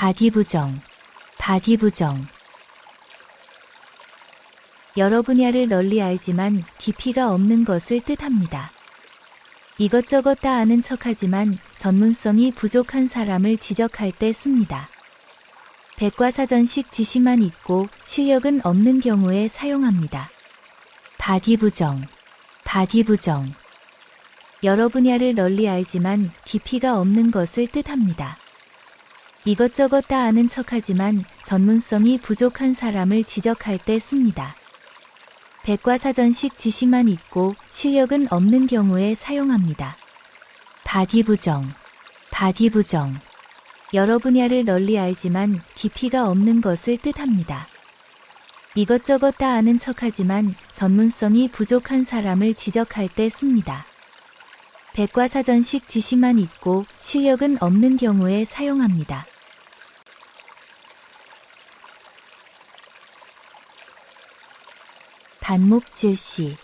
박이부정, 박이부정. 여러 분야를 널리 알지만 깊이가 없는 것을 뜻합니다. 이것저것 다 아는 척하지만 전문성이 부족한 사람을 지적할 때 씁니다. 백과사전식 지식만 있고 실력은 없는 경우에 사용합니다. 박이부정, 박이부정. 여러 분야를 널리 알지만 깊이가 없는 것을 뜻합니다. 이것저것 다 아는 척하지만 전문성이 부족한 사람을 지적할 때 씁니다. 백과사전식 지식만 있고 실력은 없는 경우에 사용합니다. 박이부정, 박이부정. 여러 분야를 널리 알지만 깊이가 없는 것을 뜻합니다. 이것저것 다 아는 척하지만 전문성이 부족한 사람을 지적할 때 씁니다. 백과사전식 지식만 있고 실력은 없는 경우에 사용합니다. 단목질시,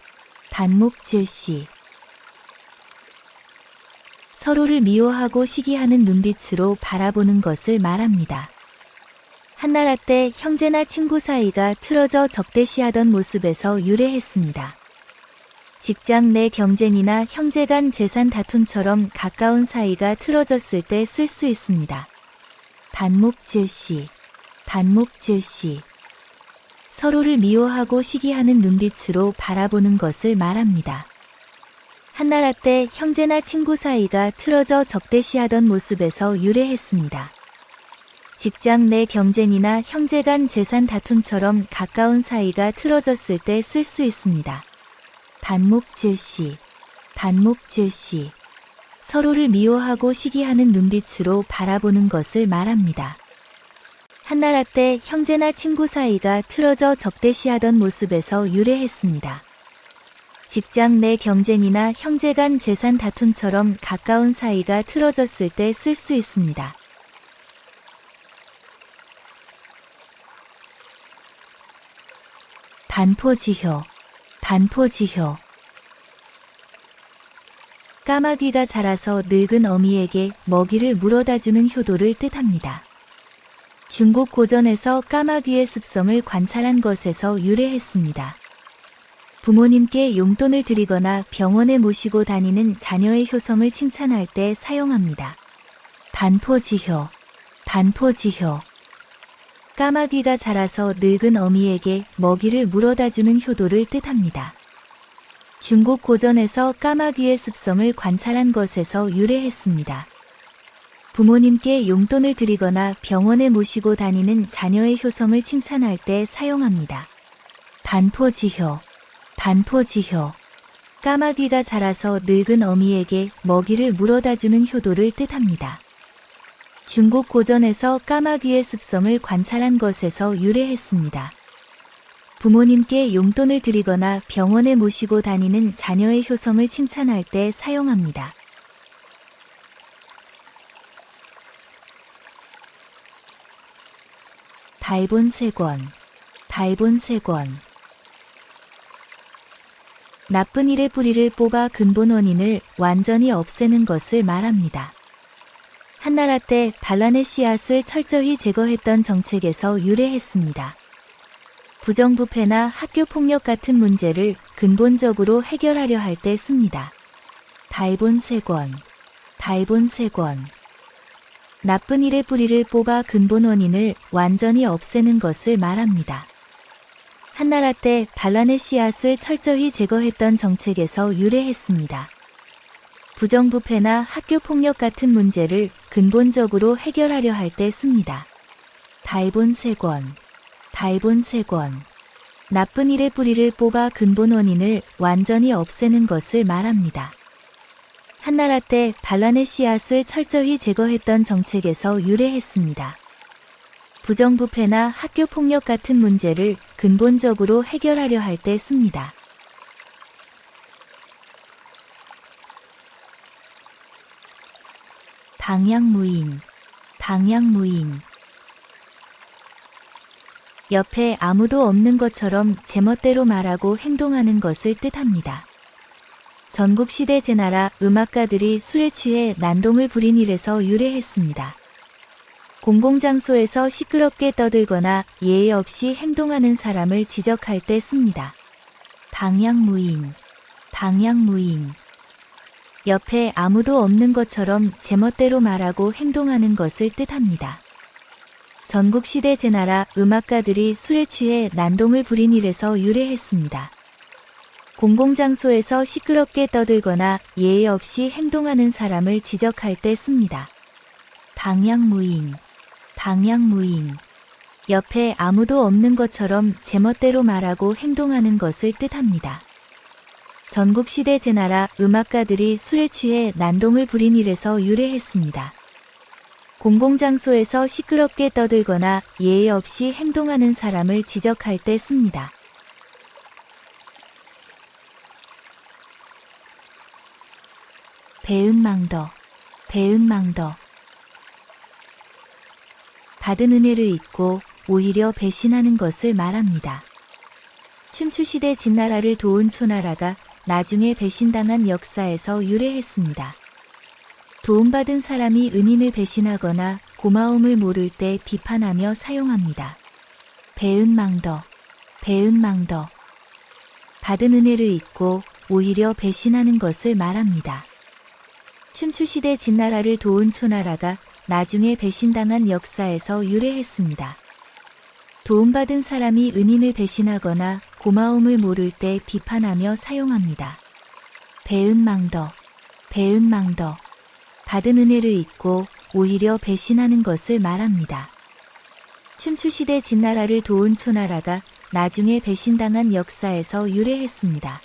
단목질시. 서로를 미워하고 시기하는 눈빛으로 바라보는 것을 말합니다. 한나라 때 형제나 친구 사이가 틀어져 적대시하던 모습에서 유래했습니다. 직장 내 경쟁이나 형제 간 재산 다툼처럼 가까운 사이가 틀어졌을 때 쓸 수 있습니다. 단목질시, 단목질시. 서로를 미워하고 시기하는 눈빛으로 바라보는 것을 말합니다. 한나라 때 형제나 친구 사이가 틀어져 적대시하던 모습에서 유래했습니다. 직장 내 경쟁이나 형제 간 재산 다툼처럼 가까운 사이가 틀어졌을 때 쓸 수 있습니다. 단목질시, 단목질시. 서로를 미워하고 시기하는 눈빛으로 바라보는 것을 말합니다. 한나라 때 형제나 친구 사이가 틀어져 적대시하던 모습에서 유래했습니다. 직장 내 경쟁이나 형제 간 재산 다툼처럼 가까운 사이가 틀어졌을 때 쓸 수 있습니다. 반포지효, 반포지효. 까마귀가 자라서 늙은 어미에게 먹이를 물어다주는 효도를 뜻합니다. 중국 고전에서 까마귀의 습성을 관찰한 것에서 유래했습니다. 부모님께 용돈을 드리거나 병원에 모시고 다니는 자녀의 효성을 칭찬할 때 사용합니다. 반포지효, 반포지효. 까마귀가 자라서 늙은 어미에게 먹이를 물어다주는 효도를 뜻합니다. 중국 고전에서 까마귀의 습성을 관찰한 것에서 유래했습니다. 부모님께 용돈을 드리거나 병원에 모시고 다니는 자녀의 효성을 칭찬할 때 사용합니다. 반포지효, 반포지효. 까마귀가 자라서 늙은 어미에게 먹이를 물어다주는 효도를 뜻합니다. 중국 고전에서 까마귀의 습성을 관찰한 것에서 유래했습니다. 부모님께 용돈을 드리거나 병원에 모시고 다니는 자녀의 효성을 칭찬할 때 사용합니다. 달본세권, 달본세권. 나쁜 일의 뿌리를 뽑아 근본 원인을 완전히 없애는 것을 말합니다. 한나라 때 반란의 씨앗을 철저히 제거했던 정책에서 유래했습니다. 부정부패나 학교폭력 같은 문제를 근본적으로 해결하려 할 때 씁니다. 달본세권, 달본세권. 나쁜 일의 뿌리를 뽑아 근본 원인을 완전히 없애는 것을 말합니다. 한나라 때 반란의 씨앗을 철저히 제거했던 정책에서 유래했습니다. 부정부패나 학교폭력 같은 문제를 근본적으로 해결하려 할 때 씁니다. 달본세권, 달본세권. 나쁜 일의 뿌리를 뽑아 근본 원인을 완전히 없애는 것을 말합니다. 한나라 때 반란의 씨앗을 철저히 제거했던 정책에서 유래했습니다. 부정부패나 학교폭력 같은 문제를 근본적으로 해결하려 할 때 씁니다. 방향무인, 방향무인. 옆에 아무도 없는 것처럼 제멋대로 말하고 행동하는 것을 뜻합니다. 전국시대 제나라 음악가들이 술에 취해 난동을 부린 일에서 유래했습니다. 공공장소에서 시끄럽게 떠들거나 예의 없이 행동하는 사람을 지적할 때 씁니다. 방향무인, 방향무인. 옆에 아무도 없는 것처럼 제멋대로 말하고 행동하는 것을 뜻합니다. 전국시대 제나라 음악가들이 술에 취해 난동을 부린 일에서 유래했습니다. 공공장소에서 시끄럽게 떠들거나 예의 없이 행동하는 사람을 지적할 때 씁니다. 방향무인, 방향무인. 옆에 아무도 없는 것처럼 제멋대로 말하고 행동하는 것을 뜻합니다. 전국시대 제나라 음악가들이 술에 취해 난동을 부린 일에서 유래했습니다. 공공장소에서 시끄럽게 떠들거나 예의 없이 행동하는 사람을 지적할 때 씁니다. 배은망덕, 배은망덕. 받은 은혜를 잊고 오히려 배신하는 것을 말합니다. 춘추시대 진나라를 도운 초나라가 나중에 배신당한 역사에서 유래했습니다. 도움받은 사람이 은인을 배신하거나 고마움을 모를 때 비판하며 사용합니다. 배은망덕, 배은망덕. 받은 은혜를 잊고 오히려 배신하는 것을 말합니다. 춘추시대 진나라를 도운 초나라가 나중에 배신당한 역사에서 유래했습니다. 도움받은 사람이 은인을 배신하거나 고마움을 모를 때 비판하며 사용합니다. 배은망덕, 배은망덕. 받은 은혜를 잊고 오히려 배신하는 것을 말합니다. 춘추시대 진나라를 도운 초나라가 나중에 배신당한 역사에서 유래했습니다.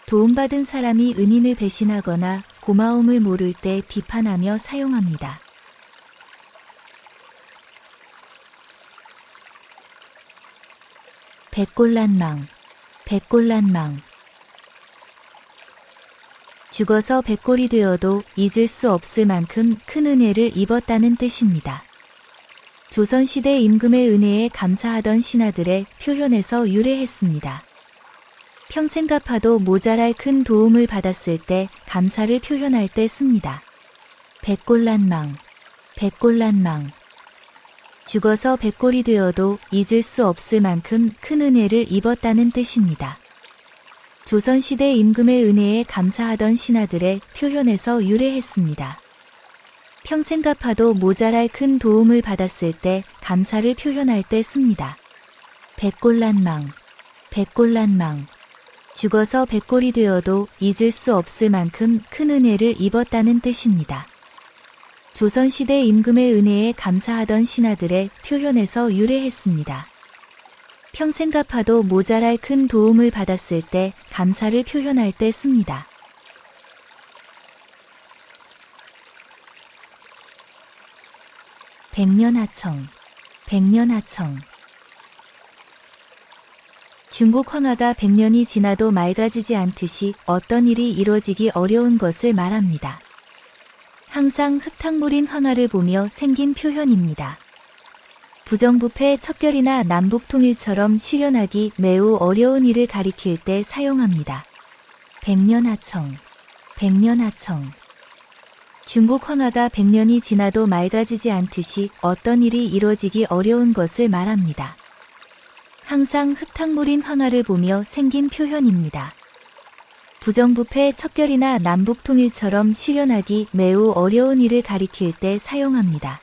도움받은 사람이 은인을 배신하거나 고마움을 모를 때 비판하며 사용합니다. 백골난망, 백골난망. 죽어서 백골이 되어도 잊을 수 없을 만큼 큰 은혜를 입었다는 뜻입니다. 조선시대 임금의 은혜에 감사하던 신하들의 표현에서 유래했습니다. 평생 갚아도 모자랄 큰 도움을 받았을 때 감사를 표현할 때 씁니다. 백골난망, 백골난망. 죽어서 백골이 되어도 잊을 수 없을 만큼 큰 은혜를 입었다는 뜻입니다. 조선시대 임금의 은혜에 감사하던 신하들의 표현에서 유래했습니다. 평생 갚아도 모자랄 큰 도움을 받았을 때 감사를 표현할 때 씁니다. 백골난망, 백골난망. 죽어서 백골이 되어도 잊을 수 없을 만큼 큰 은혜를 입었다는 뜻입니다. 조선시대 임금의 은혜에 감사하던 신하들의 표현에서 유래했습니다. 평생 갚아도 모자랄 큰 도움을 받았을 때 감사를 표현할 때 씁니다. 백년하청, 백년하청. 중국 황하가 100년이 지나도 맑아지지 않듯이 어떤 일이 이루어지기 어려운 것을 말합니다. 항상 흙탕물인 황하를 보며 생긴 표현입니다. 부정부패 척결이나 남북통일처럼 실현하기 매우 어려운 일을 가리킬 때 사용합니다. 백년하청, 백년하청. 중국 황하가 100년이 지나도 맑아지지 않듯이 어떤 일이 이루어지기 어려운 것을 말합니다. 항상 흙탕물인 황하를 보며 생긴 표현입니다. 부정부패 척결이나 남북통일처럼 실현하기 매우 어려운 일을 가리킬 때 사용합니다.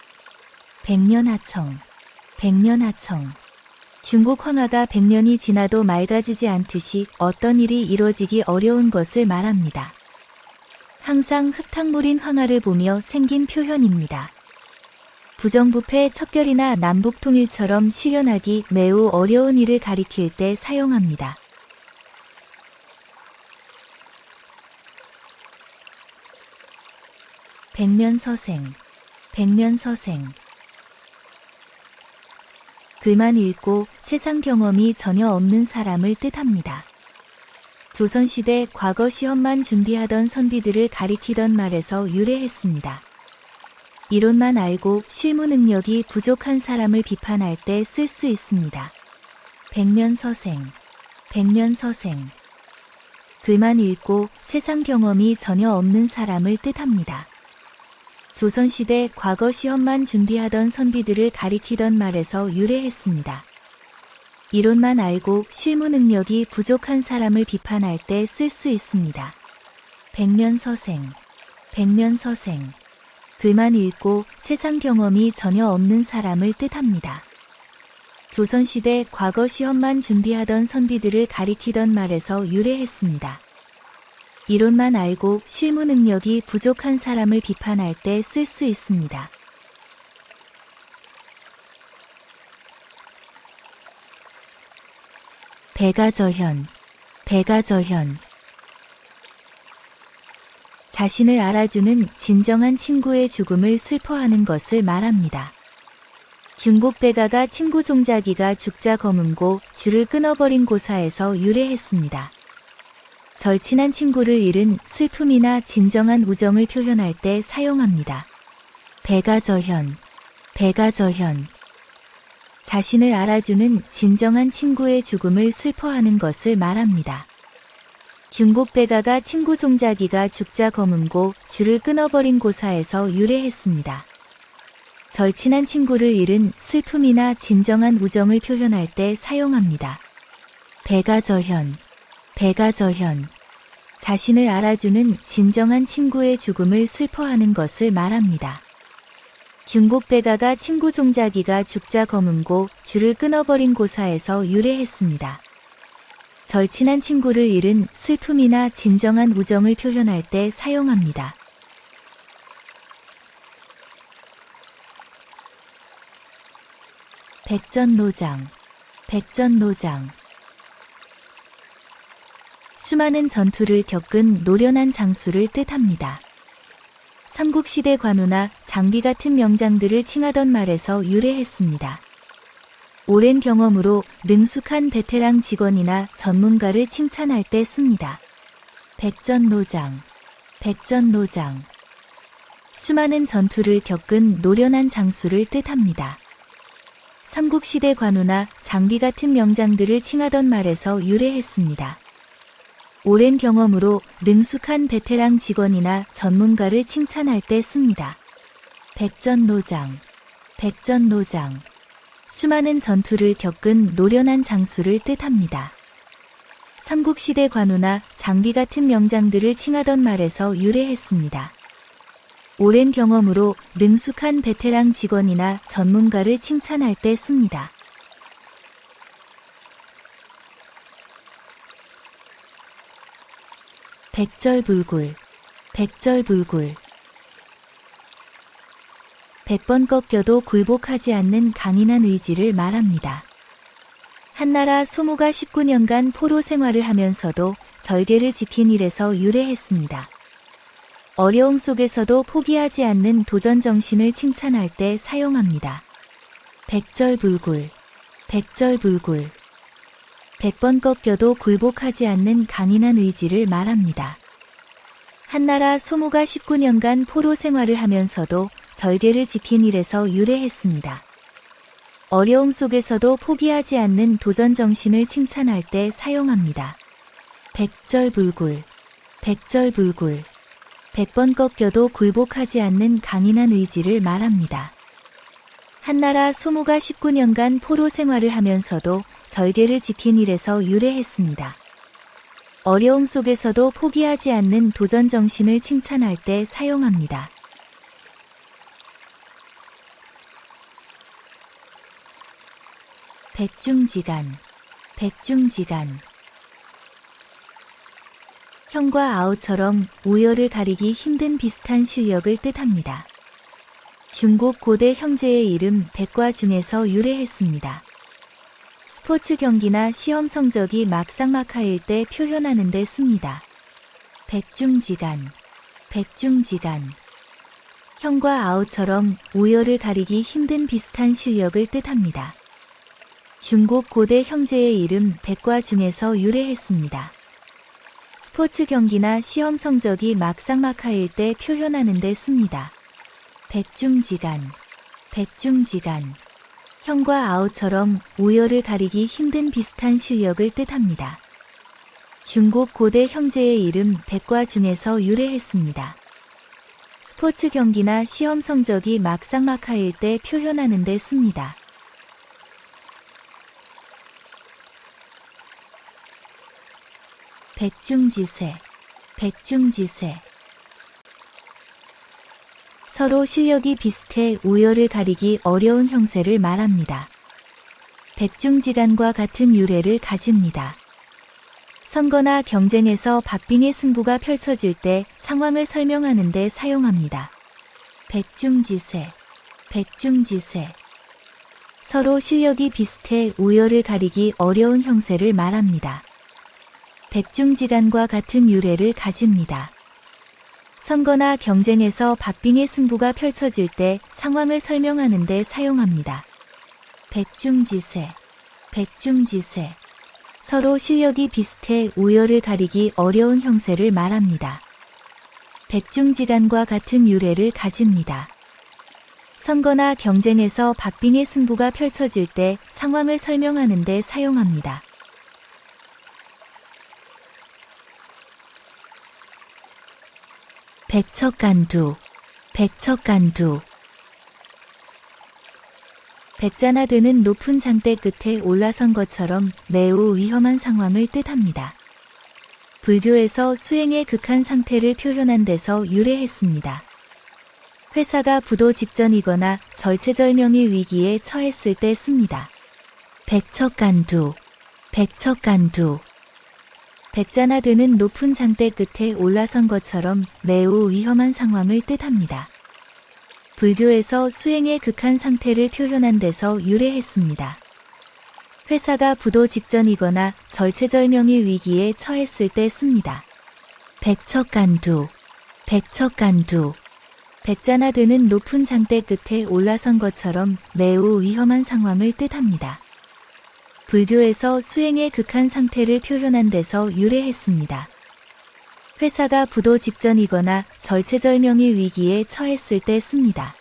백년하청, 백년하청. 중국 황하가 100년이 지나도 맑아지지 않듯이 어떤 일이 이루어지기 어려운 것을 말합니다. 항상 흙탕물인 황하를 보며 생긴 표현입니다. 부정부패 척결이나 남북통일처럼 실현하기 매우 어려운 일을 가리킬 때 사용합니다. 백면서생, 백면서생. 글만 읽고 세상 경험이 전혀 없는 사람을 뜻합니다. 조선시대 과거 시험만 준비하던 선비들을 가리키던 말에서 유래했습니다. 이론만 알고 실무 능력이 부족한 사람을 비판할 때 쓸 수 있습니다. 백면서생, 백면서생. 글만 읽고 세상 경험이 전혀 없는 사람을 뜻합니다. 조선시대 과거 시험만 준비하던 선비들을 가리키던 말에서 유래했습니다. 이론만 알고 실무 능력이 부족한 사람을 비판할 때 쓸 수 있습니다. 백면서생, 백면서생. 글만 읽고 세상 경험이 전혀 없는 사람을 뜻합니다. 조선시대 과거 시험만 준비하던 선비들을 가리키던 말에서 유래했습니다. 이론만 알고 실무 능력이 부족한 사람을 비판할 때 쓸 수 있습니다. 백아저현, 백아저현. 자신을 알아주는 진정한 친구의 죽음을 슬퍼하는 것을 말합니다. 중국 백아가 친구 종자기가 죽자 거문고 줄을 끊어버린 고사에서 유래했습니다. 절친한 친구를 잃은 슬픔이나 진정한 우정을 표현할 때 사용합니다. 백아저현, 백아저현. 자신을 알아주는 진정한 친구의 죽음을 슬퍼하는 것을 말합니다. 중국 백아가 친구 종자기가 죽자 거문고 줄을 끊어버린 고사에서 유래했습니다. 절친한 친구를 잃은 슬픔이나 진정한 우정을 표현할 때 사용합니다. 백아저현, 백아저현. 자신을 알아주는 진정한 친구의 죽음을 슬퍼하는 것을 말합니다. 중국 백아가 친구 종자기가 죽자 거문고 줄을 끊어버린 고사에서 유래했습니다. 절친한 친구를 잃은 슬픔이나 진정한 우정을 표현할 때 사용합니다. 백전노장, 백전노장. 수많은 전투를 겪은 노련한 장수를 뜻합니다. 삼국시대 관우나 장비 같은 명장들을 칭하던 말에서 유래했습니다. 오랜 경험으로 능숙한 베테랑 직원이나 전문가를 칭찬할 때 씁니다. 백전노장, 백전노장. 수많은 전투를 겪은 노련한 장수를 뜻합니다. 삼국시대 관우나 장비 같은 명장들을 칭하던 말에서 유래했습니다. 오랜 경험으로 능숙한 베테랑 직원이나 전문가를 칭찬할 때 씁니다. 백전노장, 백전노장. 수많은 전투를 겪은 노련한 장수를 뜻합니다. 삼국시대 관우나 장비 같은 명장들을 칭하던 말에서 유래했습니다. 오랜 경험으로 능숙한 베테랑 직원이나 전문가를 칭찬할 때 씁니다. 백절불굴, 백절불굴. 100번 꺾여도 굴복하지 않는 강인한 의지를 말합니다. 한나라 소무가 19년간 포로 생활을 하면서도 절개를 지킨 일에서 유래했습니다. 어려움 속에서도 포기하지 않는 도전 정신을 칭찬할 때 사용합니다. 백절불굴, 백절불굴. 100번 꺾여도 굴복하지 않는 강인한 의지를 말합니다. 한나라 소무가 19년간 포로 생활을 하면서도 절개를 지킨 일에서 유래했습니다. 어려움 속에서도 포기하지 않는 도전 정신을 칭찬할 때 사용합니다. 백절불굴, 백절불굴. 100번 꺾여도 굴복하지 않는 강인한 의지를 말합니다. 한나라 소무가 19년간 포로 생활을 하면서도 절개를 지킨 일에서 유래했습니다. 어려움 속에서도 포기하지 않는 도전 정신을 칭찬할 때 사용합니다. 백중지간, 백중지간. 형과 아우처럼 우열을 가리기 힘든 비슷한 실력을 뜻합니다. 중국 고대 형제의 이름 백과 중에서 유래했습니다. 스포츠 경기나 시험 성적이 막상막하일 때 표현하는 데 씁니다. 백중지간, 백중지간. 형과 아우처럼 우열을 가리기 힘든 비슷한 실력을 뜻합니다. 중국 고대 형제의 이름 백과 중에서 유래했습니다. 스포츠 경기나 시험 성적이 막상막하일 때 표현하는 데 씁니다. 백중지간, 백중지간. 형과 아우처럼 우열을 가리기 힘든 비슷한 실력을 뜻합니다. 중국 고대 형제의 이름 백과 중에서 유래했습니다. 스포츠 경기나 시험 성적이 막상막하일 때 표현하는 데 씁니다. 백중지세, 백중지세. 서로 실력이 비슷해 우열을 가리기 어려운 형세를 말합니다. 백중지간과 같은 유래를 가집니다. 선거나 경쟁에서 박빙의 승부가 펼쳐질 때 상황을 설명하는 데 사용합니다. 백중지세, 백중지세. 서로 실력이 비슷해 우열을 가리기 어려운 형세를 말합니다. 백중지간과 같은 유래를 가집니다. 선거나 경쟁에서 박빙의 승부가 펼쳐질 때 상황을 설명하는 데 사용합니다. 백중지세, 백중지세. 서로 실력이 비슷해 우열을 가리기 어려운 형세를 말합니다. 백중지간과 같은 유래를 가집니다. 선거나 경쟁에서 박빙의 승부가 펼쳐질 때 상황을 설명하는 데 사용합니다. 백척간두, 백척간두. 백자나 되는 높은 장대 끝에 올라선 것처럼 매우 위험한 상황을 뜻합니다. 불교에서 수행의 극한 상태를 표현한 데서 유래했습니다. 회사가 부도 직전이거나 절체절명의 위기에 처했을 때 씁니다. 백척간두, 백척간두. 백자나 되는 높은 장대 끝에 올라선 것처럼 매우 위험한 상황을 뜻합니다. 불교에서 수행의 극한 상태를 표현한 데서 유래했습니다. 회사가 부도 직전이거나 절체절명의 위기에 처했을 때 씁니다. 백척간두, 백척간두. 백자나 되는 높은 장대 끝에 올라선 것처럼 매우 위험한 상황을 뜻합니다. 불교에서 수행의 극한 상태를 표현한 데서 유래했습니다. 회사가 부도 직전이거나 절체절명의 위기에 처했을 때 씁니다.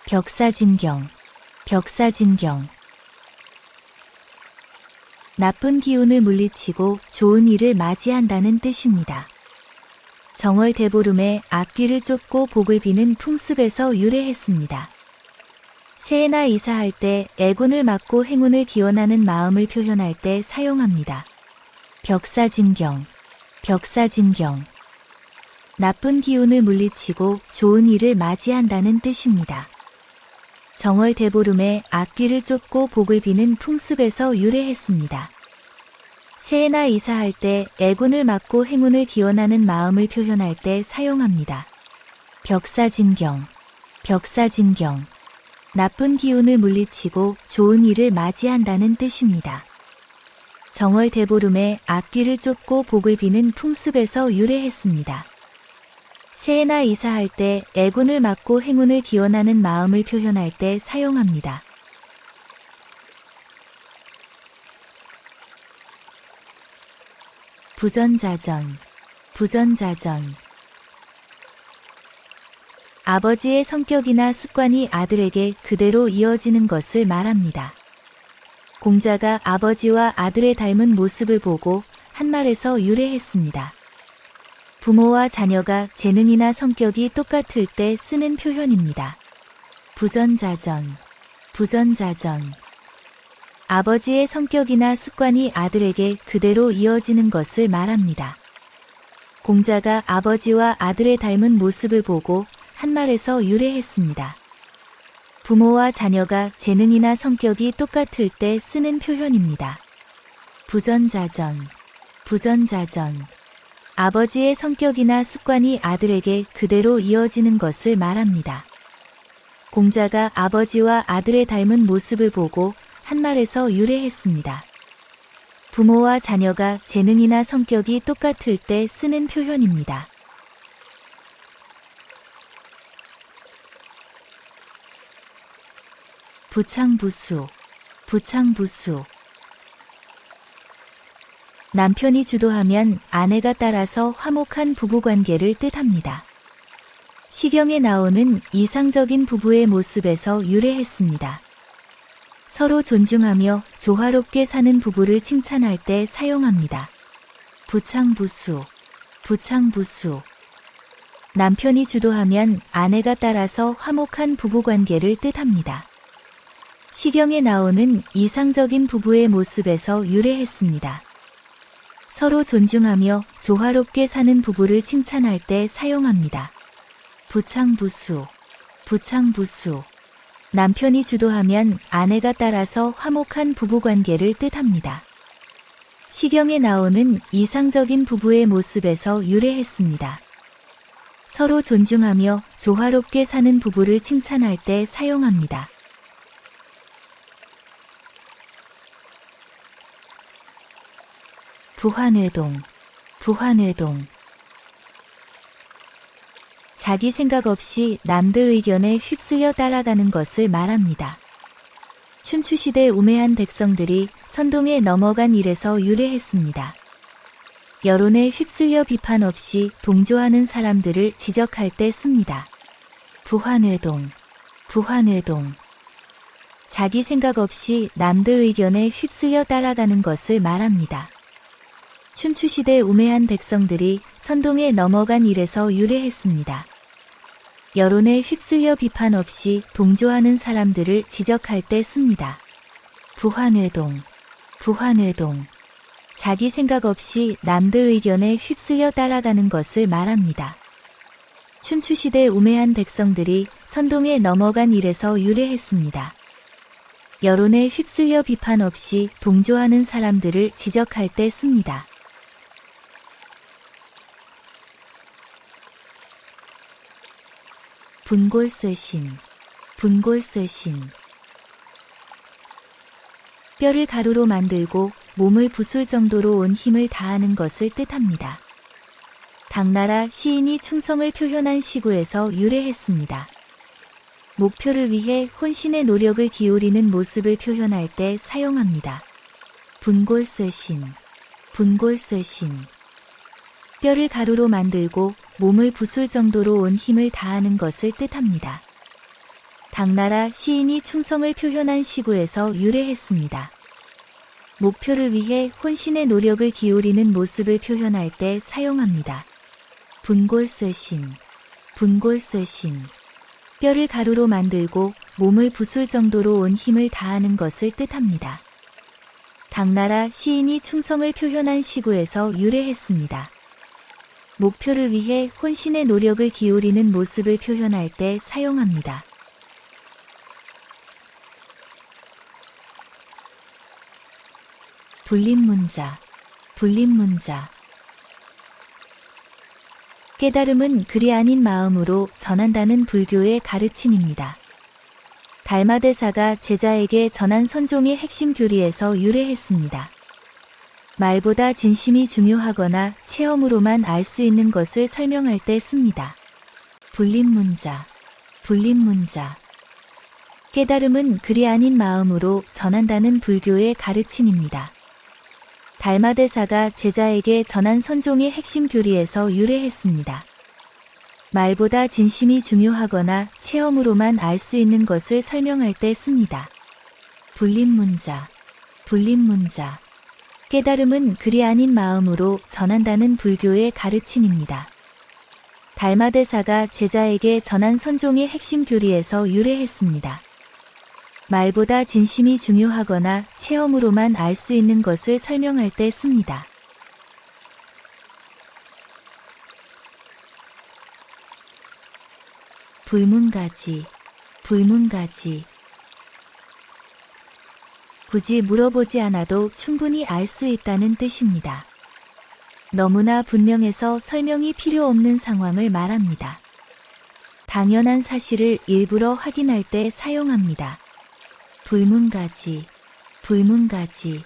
벽사진경, 벽사진경. 나쁜 기운을 물리치고 좋은 일을 맞이한다는 뜻입니다. 정월대보름에 앞귀를 쫓고 복을 비는 풍습에서 유래했습니다. 새해나 이사할 때 애군을 막고 행운을 기원하는 마음을 표현할 때 사용합니다. 벽사진경, 벽사진경. 나쁜 기운을 물리치고 좋은 일을 맞이한다는 뜻입니다. 정월대보름에 앞귀를 쫓고 복을 비는 풍습에서 유래했습니다. 새해나 이사할 때 애군을 막고 행운을 기원하는 마음을 표현할 때 사용합니다. 벽사진경, 벽사진경. 나쁜 기운을 물리치고 좋은 일을 맞이한다는 뜻입니다. 정월대보름에 앞귀를 쫓고 복을 비는 풍습에서 유래했습니다. 새해나 이사할 때 애군을 막고 행운을 기원하는 마음을 표현할 때 사용합니다. 부전자전, 부전자전. 아버지의 성격이나 습관이 아들에게 그대로 이어지는 것을 말합니다. 공자가 아버지와 아들의 닮은 모습을 보고 한 말에서 유래했습니다. 부모와 자녀가 재능이나 성격이 똑같을 때 쓰는 표현입니다. 부전자전, 부전자전. 아버지의 성격이나 습관이 아들에게 그대로 이어지는 것을 말합니다. 공자가 아버지와 아들의 닮은 모습을 보고 한 말에서 유래했습니다. 부모와 자녀가 재능이나 성격이 똑같을 때 쓰는 표현입니다. 부전자전, 부전자전. 아버지의 성격이나 습관이 아들에게 그대로 이어지는 것을 말합니다. 공자가 아버지와 아들의 닮은 모습을 보고 한 말에서 유래했습니다. 부모와 자녀가 재능이나 성격이 똑같을 때 쓰는 표현입니다. 부창부수, 부창부수. 남편이 주도하면 아내가 따라서 화목한 부부관계를 뜻합니다. 시경에 나오는 이상적인 부부의 모습에서 유래했습니다. 서로 존중하며 조화롭게 사는 부부를 칭찬할 때 사용합니다. 부창부수, 부창부수. 남편이 주도하면 아내가 따라서 화목한 부부관계를 뜻합니다. 시경에 나오는 이상적인 부부의 모습에서 유래했습니다. 서로 존중하며 조화롭게 사는 부부를 칭찬할 때 사용합니다. 부창부수, 부창부수. 남편이 주도하면 아내가 따라서 화목한 부부관계를 뜻합니다. 시경에 나오는 이상적인 부부의 모습에서 유래했습니다. 서로 존중하며 조화롭게 사는 부부를 칭찬할 때 사용합니다. 부환회동, 부환회동. 자기 생각 없이 남들 의견에 휩쓸려 따라가는 것을 말합니다. 춘추시대 우매한 백성들이 선동에 넘어간 일에서 유래했습니다. 여론에 휩쓸려 비판 없이 동조하는 사람들을 지적할 때 씁니다. 부환회동, 부환회동. 자기 생각 없이 남들 의견에 휩쓸려 따라가는 것을 말합니다. 춘추시대 우매한 백성들이 선동에 넘어간 일에서 유래했습니다. 여론에 휩쓸려 비판 없이 동조하는 사람들을 지적할 때 씁니다. 부환회동, 부환회동. 자기 생각 없이 남들 의견에 휩쓸려 따라가는 것을 말합니다. 춘추시대 우매한 백성들이 선동에 넘어간 일에서 유래했습니다. 여론에 휩쓸려 비판 없이 동조하는 사람들을 지적할 때 씁니다. 분골쇄신, 분골쇄신. 뼈를 가루로 만들고 몸을 부술 정도로 온 힘을 다하는 것을 뜻합니다. 당나라 시인이 충성을 표현한 시구에서 유래했습니다. 목표를 위해 혼신의 노력을 기울이는 모습을 표현할 때 사용합니다. 분골쇄신, 분골쇄신. 뼈를 가루로 만들고 몸을 부술 정도로 온 힘을 다하는 것을 뜻합니다. 당나라 시인이 충성을 표현한 시구에서 유래했습니다. 목표를 위해 혼신의 노력을 기울이는 모습을 표현할 때 사용합니다. 분골쇄신, 분골쇄신. 뼈를 가루로 만들고 몸을 부술 정도로 온 힘을 다하는 것을 뜻합니다. 당나라 시인이 충성을 표현한 시구에서 유래했습니다. 목표를 위해 혼신의 노력을 기울이는 모습을 표현할 때 사용합니다. 불립문자, 불립문자. 깨달음은 글이 아닌 마음으로 전한다는 불교의 가르침입니다. 달마대사가 제자에게 전한 선종의 핵심 교리에서 유래했습니다. 말보다 진심이 중요하거나 체험으로만 알 수 있는 것을 설명할 때 씁니다. 불립문자, 불립문자. 깨달음은 글이 아닌 마음으로 전한다는 불교의 가르침입니다. 달마대사가 제자에게 전한 선종의 핵심 교리에서 유래했습니다. 말보다 진심이 중요하거나 체험으로만 알 수 있는 것을 설명할 때 씁니다. 불립문자, 불립문자. 깨달음은 글이 아닌 마음으로 전한다는 불교의 가르침입니다. 달마대사가 제자에게 전한 선종의 핵심 교리에서 유래했습니다. 말보다 진심이 중요하거나 체험으로만 알 수 있는 것을 설명할 때 씁니다. 불문가지, 불문가지. 굳이 물어보지 않아도 충분히 알 수 있다는 뜻입니다. 너무나 분명해서 설명이 필요 없는 상황을 말합니다. 당연한 사실을 일부러 확인할 때 사용합니다. 불문가지, 불문가지.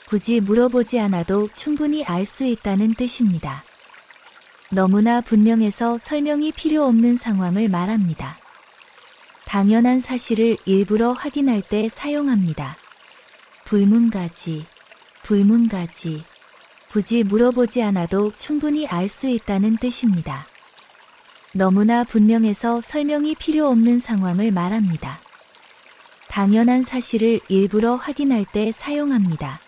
굳이 물어보지 않아도 충분히 알 수 있다는 뜻입니다. 너무나 분명해서 설명이 필요 없는 상황을 말합니다. 당연한 사실을 일부러 확인할 때 사용합니다. 불문가지, 불문가지. 굳이 물어보지 않아도 충분히 알 수 있다는 뜻입니다. 너무나 분명해서 설명이 필요 없는 상황을 말합니다. 당연한 사실을 일부러 확인할 때 사용합니다.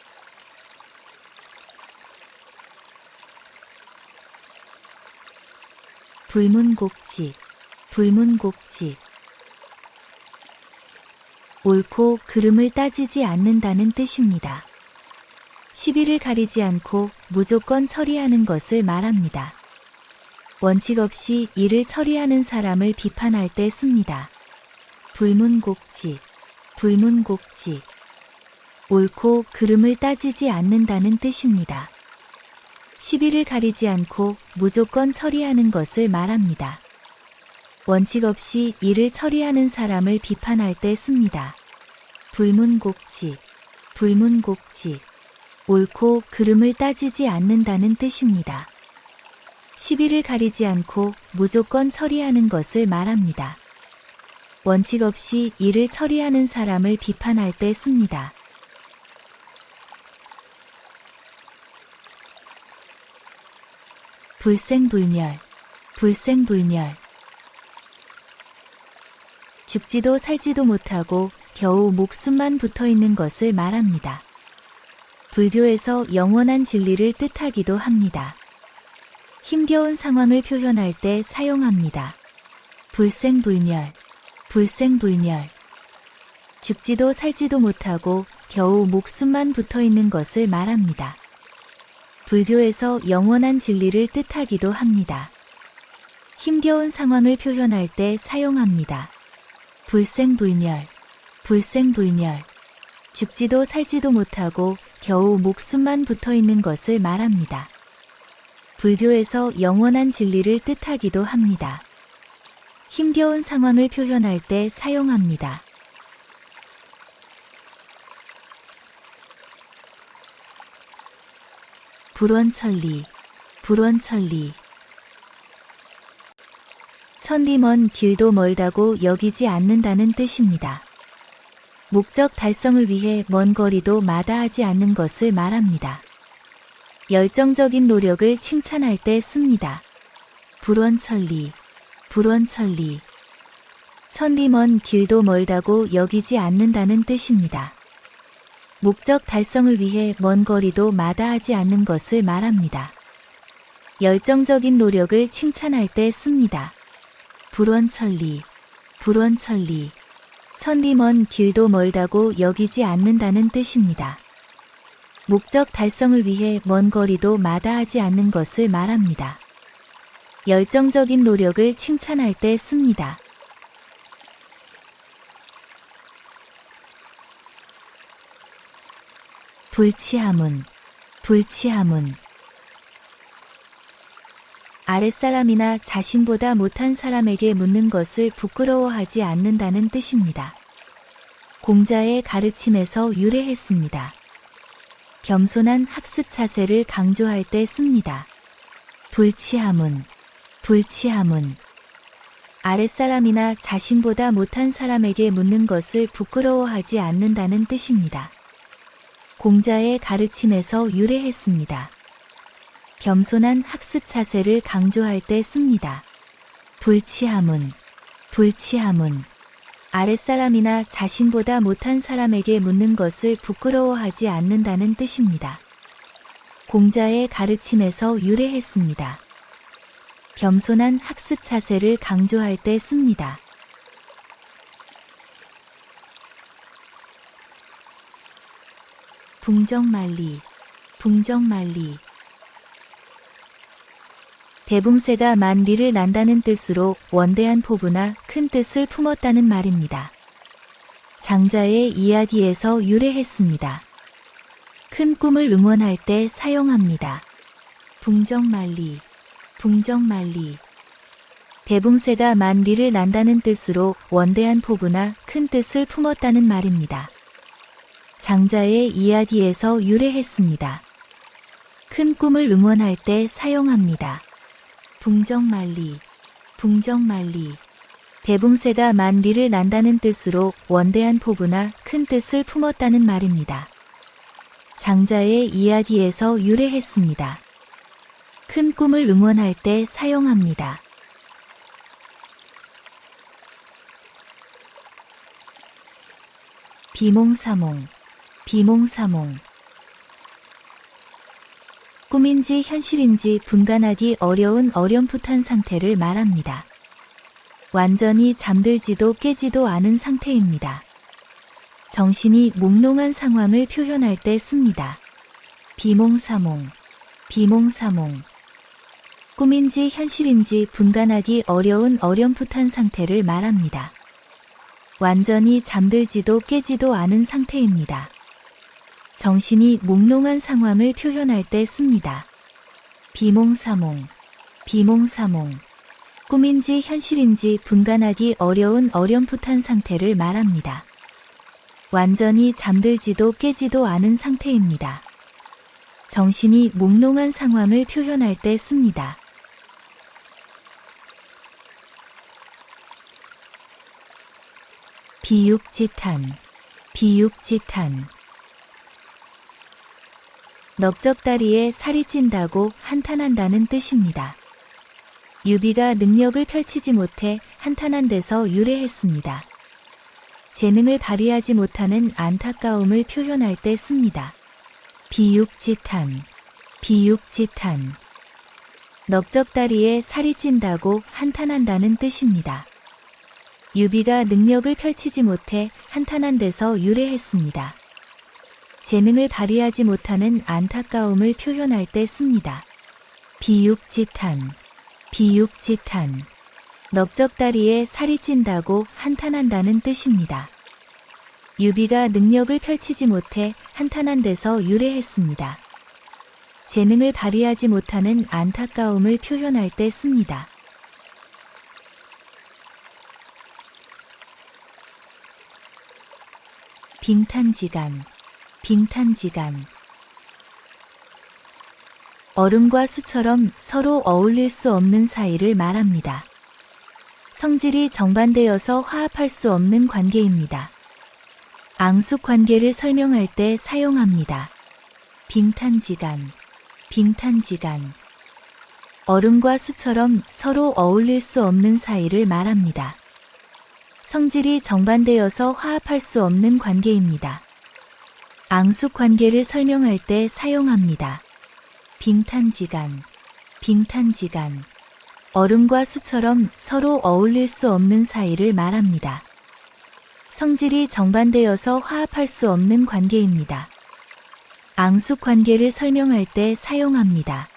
불문곡지, 불문곡지. 옳고 그름을 따지지 않는다는 뜻입니다. 시비를 가리지 않고 무조건 처리하는 것을 말합니다. 원칙 없이 일을 처리하는 사람을 비판할 때 씁니다. 불문곡지, 불문곡지. 옳고 그름을 따지지 않는다는 뜻입니다. 시비를 가리지 않고 무조건 처리하는 것을 말합니다. 원칙 없이 일을 처리하는 사람을 비판할 때 씁니다. 불문곡지, 불문곡지. 옳고 그름을 따지지 않는다는 뜻입니다. 시비를 가리지 않고 무조건 처리하는 것을 말합니다. 원칙 없이 일을 처리하는 사람을 비판할 때 씁니다. 불생불멸, 불생불멸. 죽지도 살지도 못하고 겨우 목숨만 붙어 있는 것을 말합니다. 불교에서 영원한 진리를 뜻하기도 합니다. 힘겨운 상황을 표현할 때 사용합니다. 불생불멸, 불생불멸. 죽지도 살지도 못하고 겨우 목숨만 붙어 있는 것을 말합니다. 불교에서 영원한 진리를 뜻하기도 합니다. 힘겨운 상황을 표현할 때 사용합니다. 불생불멸, 불생불멸. 죽지도 살지도 못하고 겨우 목숨만 붙어 있는 것을 말합니다. 불교에서 영원한 진리를 뜻하기도 합니다. 힘겨운 상황을 표현할 때 사용합니다. 불원천리, 불원천리. 천리 먼 길도 멀다고 여기지 않는다는 뜻입니다. 목적 달성을 위해 먼 거리도 마다하지 않는 것을 말합니다. 열정적인 노력을 칭찬할 때 씁니다. 불원천리, 불원천리. 천리 먼 길도 멀다고 여기지 않는다는 뜻입니다. 목적 달성을 위해 먼 거리도 마다하지 않는 것을 말합니다. 열정적인 노력을 칭찬할 때 씁니다. 불원천리, 불원천리. 천리 먼 길도 멀다고 여기지 않는다는 뜻입니다. 목적 달성을 위해 먼 거리도 마다하지 않는 것을 말합니다. 열정적인 노력을 칭찬할 때 씁니다. 불치하문, 불치하문. 아랫사람이나 자신보다 못한 사람에게 묻는 것을 부끄러워하지 않는다는 뜻입니다. 공자의 가르침에서 유래했습니다. 겸손한 학습 자세를 강조할 때 씁니다. 불치하문, 불치하문. 아랫사람이나 자신보다 못한 사람에게 묻는 것을 부끄러워하지 않는다는 뜻입니다. 공자의 가르침에서 유래했습니다. 겸손한 학습 자세를 강조할 때 씁니다. 불치하문, 불치하문. 아랫사람이나 자신보다 못한 사람에게 묻는 것을 부끄러워하지 않는다는 뜻입니다. 공자의 가르침에서 유래했습니다. 겸손한 학습 자세를 강조할 때 씁니다. 붕정만리, 붕정만리. 대붕세가 만리를 난다는 뜻으로 원대한 포부나 큰 뜻을 품었다는 말입니다. 장자의 이야기에서 유래했습니다. 큰 꿈을 응원할 때 사용합니다. 붕정만리, 붕정만리. 대붕세가 만리를 난다는 뜻으로 원대한 포부나 큰 뜻을 품었다는 말입니다. 장자의 이야기에서 유래했습니다. 큰 꿈을 응원할 때 사용합니다. 붕정만리, 붕정만리. 대붕세가 만리를 난다는 뜻으로 원대한 포부나 큰 뜻을 품었다는 말입니다. 장자의 이야기에서 유래했습니다. 큰 꿈을 응원할 때 사용합니다. 비몽사몽, 비몽사몽. 꿈인지 현실인지 분간하기 어려운 어렴풋한 상태를 말합니다. 완전히 잠들지도 깨지도 않은 상태입니다. 정신이 몽롱한 상황을 표현할 때 씁니다. 비몽사몽, 비몽사몽. 꿈인지 현실인지 분간하기 어려운 어렴풋한 상태를 말합니다. 완전히 잠들지도 깨지도 않은 상태입니다. 정신이 몽롱한 상황을 표현할 때 씁니다. 비몽사몽, 비몽사몽. 꿈인지 현실인지 분간하기 어려운 어렴풋한 상태를 말합니다. 완전히 잠들지도 깨지도 않은 상태입니다. 정신이 몽롱한 상황을 표현할 때 씁니다. 비육지탄, 비육지탄. 넓적다리에 살이 찐다고 한탄한다는 뜻입니다. 유비가 능력을 펼치지 못해 한탄한 데서 유래했습니다. 재능을 발휘하지 못하는 안타까움을 표현할 때 씁니다. 비육지탄, 비육지탄. 넓적다리에 살이 찐다고 한탄한다는 뜻입니다. 유비가 능력을 펼치지 못해 한탄한 데서 유래했습니다. 재능을 발휘하지 못하는 안타까움을 표현할 때 씁니다. 비육지탄, 비육지탄. 넓적다리에 살이 찐다고 한탄한다는 뜻입니다. 유비가 능력을 펼치지 못해 한탄한 데서 유래했습니다. 재능을 발휘하지 못하는 안타까움을 표현할 때 씁니다. 빙탄지간, 빙탄지간. 얼음과 수처럼 서로 어울릴 수 없는 사이를 말합니다. 성질이 정반대여서 화합할 수 없는 관계입니다. 앙숙 관계를 설명할 때 사용합니다. 빙탄지간, 빙탄지간. 얼음과 수처럼 서로 어울릴 수 없는 사이를 말합니다. 성질이 정반대여서 화합할 수 없는 관계입니다. 앙숙 관계를 설명할 때 사용합니다. 빙탄지간, 빙탄지간. 얼음과 수처럼 서로 어울릴 수 없는 사이를 말합니다. 성질이 정반대여서 화합할 수 없는 관계입니다. 앙숙 관계를 설명할 때 사용합니다.